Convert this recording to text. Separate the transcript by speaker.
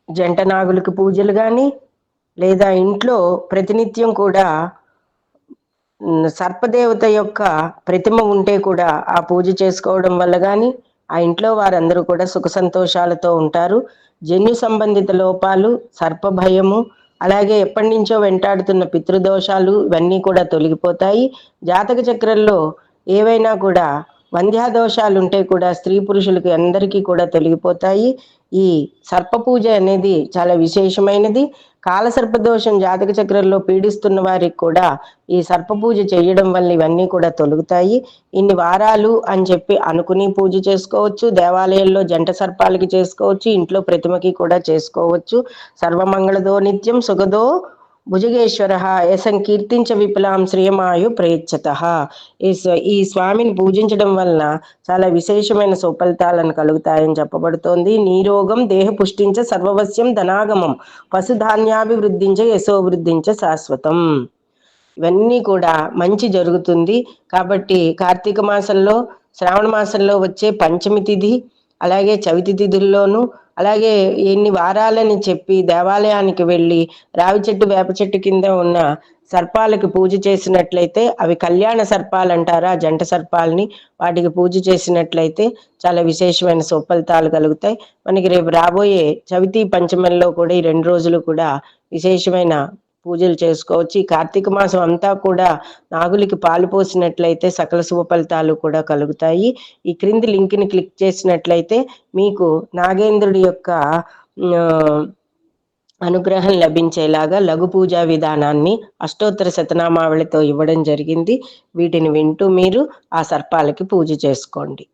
Speaker 1: జంట నాగులకు పూజలు కానీ, లేదా ఇంట్లో ప్రతినిత్యం కూడా సర్పదేవత యొక్క ప్రతిమ ఉంటే కూడా ఆ పూజ చేసుకోవడం వల్ల కానీ ఆ ఇంట్లో వారందరూ కూడా సుఖ సంతోషాలతో ఉంటారు. జన్యు సంబంధిత లోపాలు, సర్ప భయము, అలాగే ఎప్పటి నుంచో వెంటాడుతున్న పితృదోషాలు ఇవన్నీ కూడా తొలగిపోతాయి. జాతక చక్రంలో ఏవైనా కూడా వంధ్యాదోషాలు ఉంటే కూడా స్త్రీ పురుషులకి అందరికీ కూడా తొలగిపోతాయి. ఈ సర్ప పూజ అనేది చాలా విశేషమైనది. కాలసర్పదోషం జాతక చక్రంలో పీడిస్తున్న వారికి కూడా ఈ సర్ప పూజ చేయడం వల్ల ఇవన్నీ కూడా తొలుగుతాయి. ఇన్ని వారాలు అని చెప్పి అనుకుని పూజ చేసుకోవచ్చు. దేవాలయంలో జంట సర్పాలకి చేసుకోవచ్చు, ఇంట్లో ప్రతిమకి కూడా చేసుకోవచ్చు. సర్వమంగళదో నిత్యం సుఖదో భుజగేశ్వర యసం కీర్తించ విపులాం శ్రియమాయు ప్రయచ్చత. ఈ స్వామిని పూజించడం వలన చాలా విశేషమైన సుఫలితాలను కలుగుతాయని చెప్పబడుతోంది. నీరోగం దేహ పుష్టించ సర్వవస్యం ధనాగమం పశుధాన్యాభివృద్ధించ యశోవృద్ధించ శాశ్వతం. ఇవన్నీ కూడా మంచి జరుగుతుంది. కాబట్టి కార్తీక మాసంలో, శ్రావణ మాసంలో వచ్చే పంచమి తిథి, అలాగే చవితి తిథుల్లోనూ, అలాగే ఎన్ని వారాలని చెప్పి దేవాలయానికి వెళ్ళి రావి చెట్టు వేప చెట్టు కింద ఉన్న సర్పాలకు పూజ చేసినట్లయితే, అవి కళ్యాణ సర్పాలు అంటారా, జంట సర్పాలని, వాటికి పూజ చేసినట్లయితే చాలా విశేషమైన సుఫలితాలు కలుగుతాయి. మనకి రేపు రాబోయే చవితి పంచమంలో కూడా ఈ 2 రోజులు కూడా విశేషమైన పూజలు చేసుకోవచ్చు. ఈ కార్తీక మాసం అంతా కూడా నాగులకి పాలు పోసినట్లయితే సకల శుభ ఫలితాలు కూడా కలుగుతాయి. ఈ క్రింది లింక్ని క్లిక్ చేసినట్లయితే మీకు నాగేంద్రుడి యొక్క అనుగ్రహం లభించేలాగా లఘు పూజా విధానాన్ని అష్టోత్తర శతనామావళితో ఇవ్వడం జరిగింది. వీటిని వింటూ మీరు ఆ సర్పాలకి పూజ చేసుకోండి.